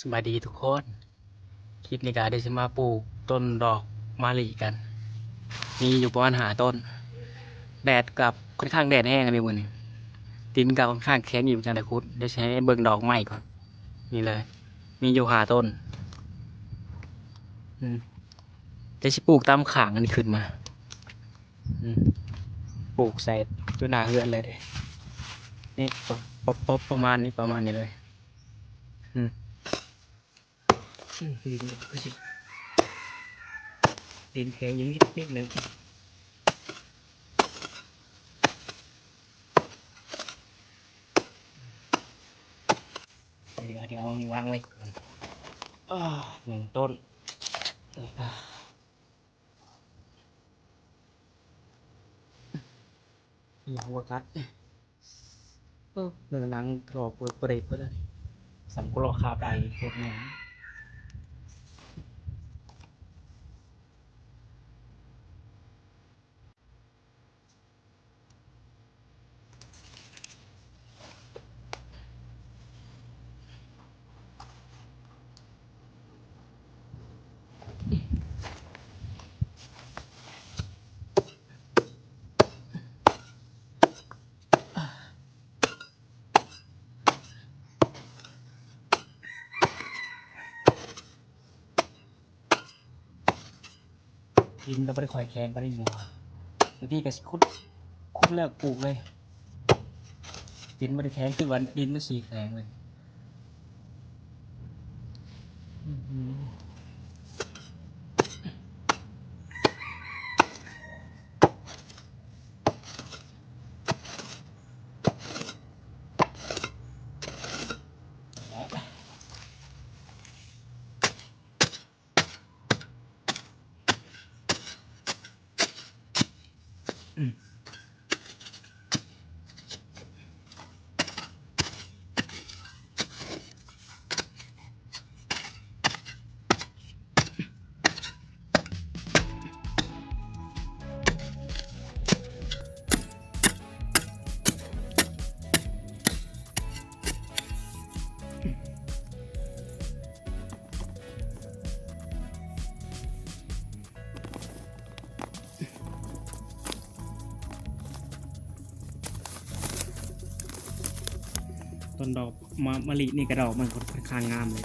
สวัสดีทุกคนคลิปนี้ก็ได้จะมาปลูกต้นดอกมะลิกัน มีอยู่ประมาณ5 ต้น แดดกับค่อนข้างแดดแห้งกันเลยวันนี้ดินกับค่อนข้างแข็งอยู่จังแต่คุดเดี๋ยวใช้เบิ่งดอกใหม่ก่อนนี่เลย มีอยู่5 ต้นเดี๋ยวจะปลูกตามขางกันขึ้นมาปลูกใส่ตัวหน้าเฮือนเลยเด้นี่ป๊อปประมาณนี้เลยดินแข็งอยู่นิดนึงเดี๋ยววางไว้ก่อน1 ต้นหัวกัดหนังกรอบเปรย์ไปเลยสำกรอคาไปพวกนี้ดินเราไม่ได้คอยแข็งก็ได้หัวบางทีก็คุดเลิกปลูกเลยดินไม่ได้แข็งคือวันดินมันสีแข็งเลยต้นดอกมะลินี่กระดอกมันค่อนข้างงามเลย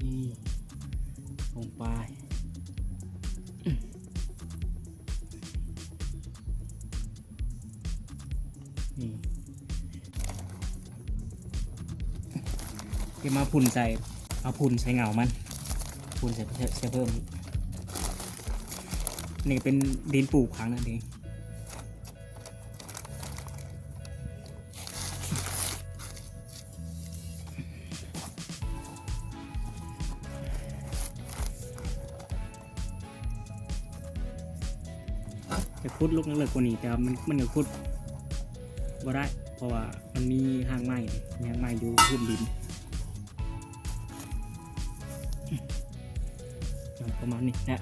นี่ลงไปนี่เดี๋ยวมาพุ่นใส่เอาพุ่นใส่เงามันพุ่นใส่เพิ่มนี่เป็นดินปลูกครั้งนั่นเองจะคุดลูกนั่นเลยกว่านี้แต่มันจะคุดบ่ได้เพราะว่ามันมีหางไม้อยู่พื้นดินประมาณนี้นะ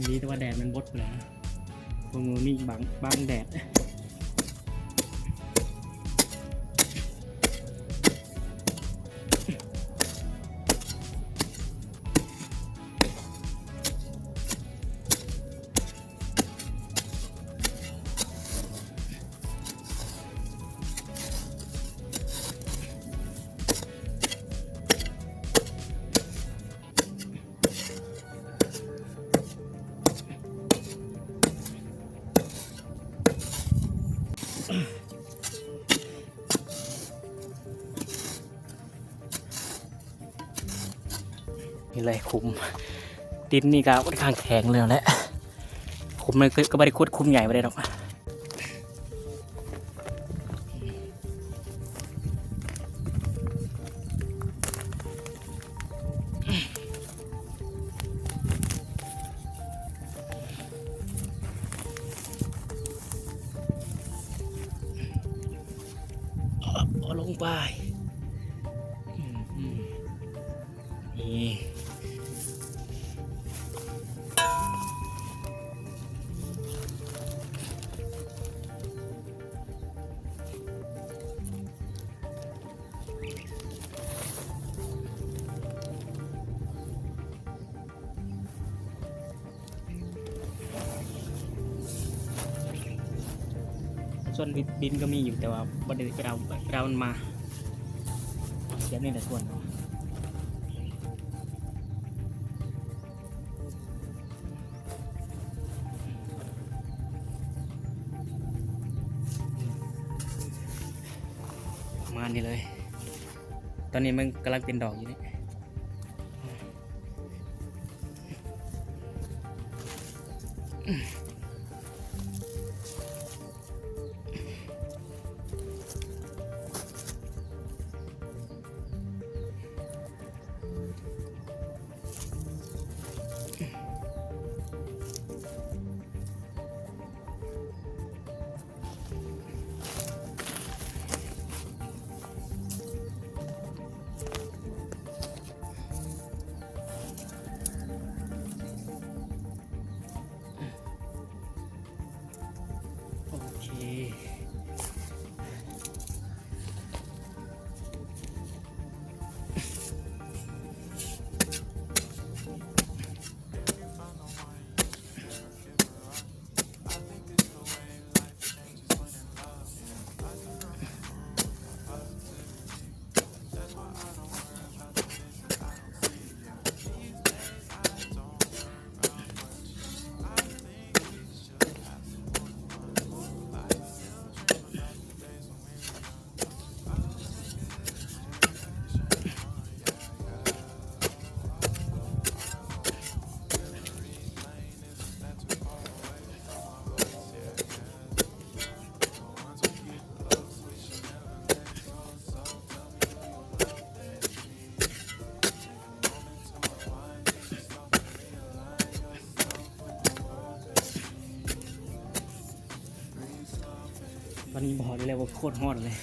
นี่แต่ว่าแดดมันบดแล้วตรงนู้นนี่บังแดด คุมดินนี่ก็ค่อนข้างแข็งเลยแหละคุมมันก็ไม่ได้คุดคุมใหญ่ไปได้หรอกเอาลงไปนี่ส่วนดินก็มีอยู่แต่ว่าบันไดไปเอามันมาเสียบนี่แต่ส่วนประมาณนี้เลยตอนนี้มันกำลังเป็นดอกอยู่นี่โอเควันนี้บอกได้เลยว่าโคตรฮอตเลย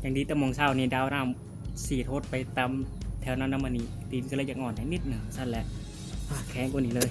อย่างดีแต่มองเช้านี่ดาวน้ำ4 โทษไปตามแถวนั้นน้ำมันนี่ตีนก็เลยอยากอ่อนนิดหนึ่งสั้นแหละแข็งกว่านี้เลย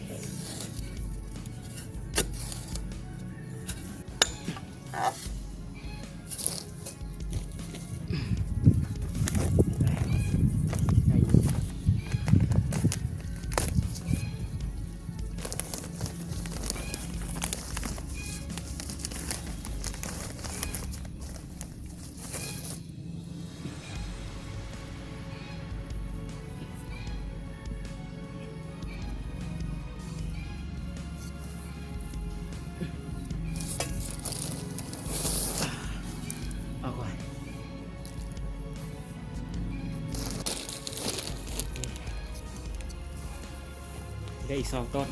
ได้อีก2 ต้น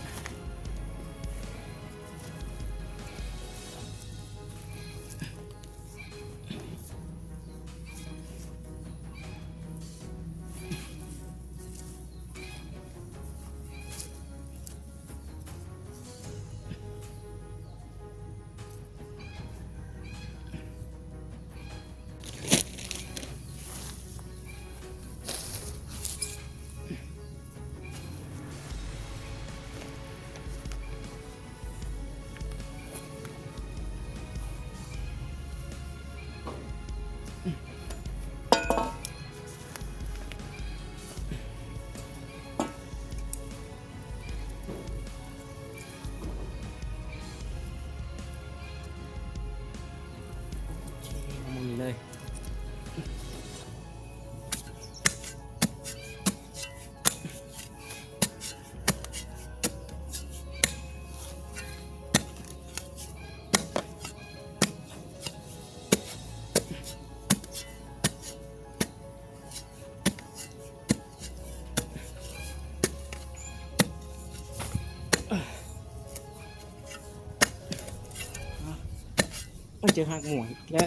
มันเจอหักหม่วงแล้ว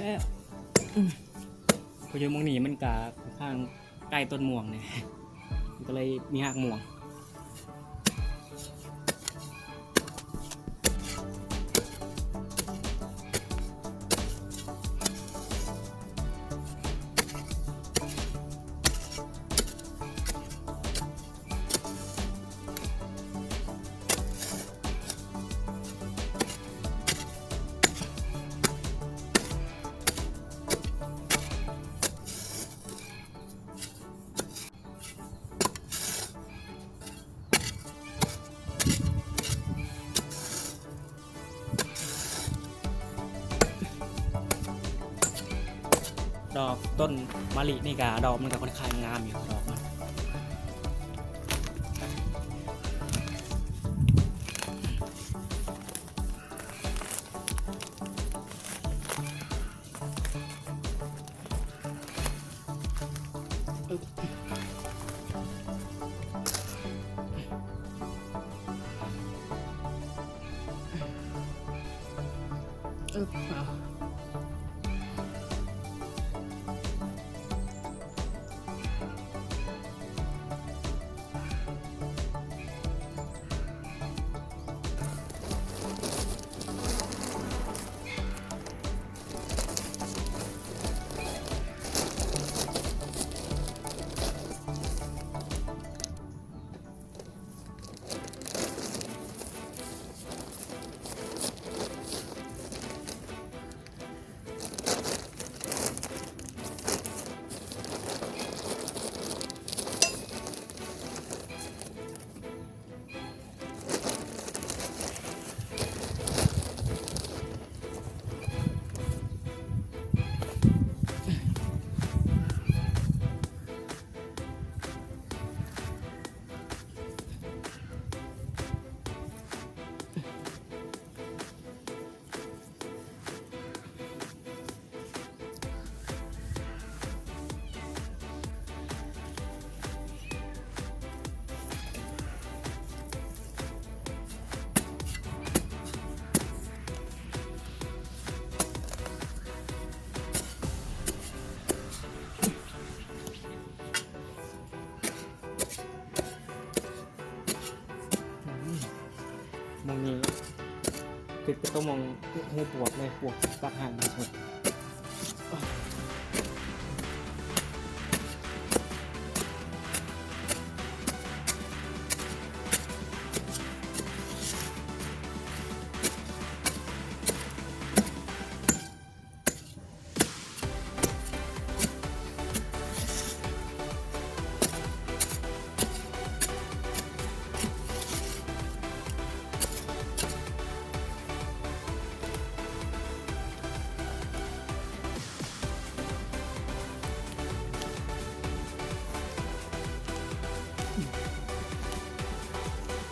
พอเจอมองนี่มันกะข้างใกล้ต้นม่วงเนี่ยมันก็เลยมีหักหม่วงดอกต้นมะลินี่กะดอกมันก็ค่อนข้างงามอยู่ดอกมันมองนี้ติดไปต้องมองหูปวดเลยปวดปักห่างหมด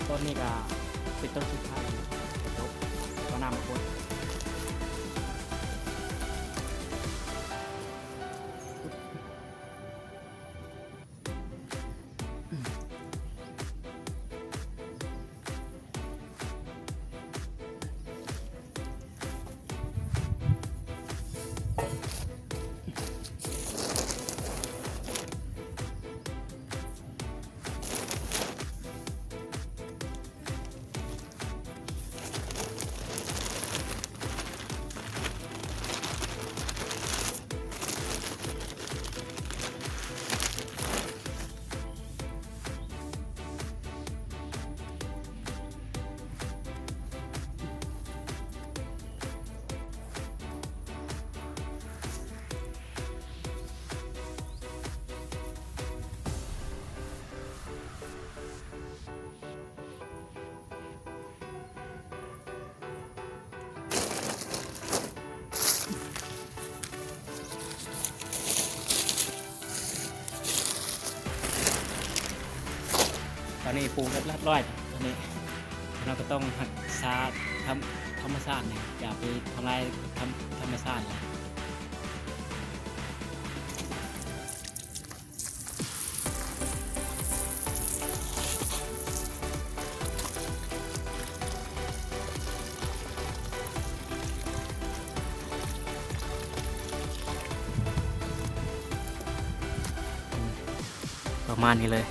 ต้นนี้ก็เป็นต้นสุดท้ายจบก็นำมาโคตรตอนนี้ปลูกเรียบร้อยตอนนี้เราก็ต้องหักษาธรรมชาติเนี่ยอย่าไปทำลายธรรมชาติเลย ประมาณนี้เลย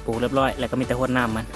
ปลูกเรียบร้อยแล้วก็มีแต่หดน้ำมัน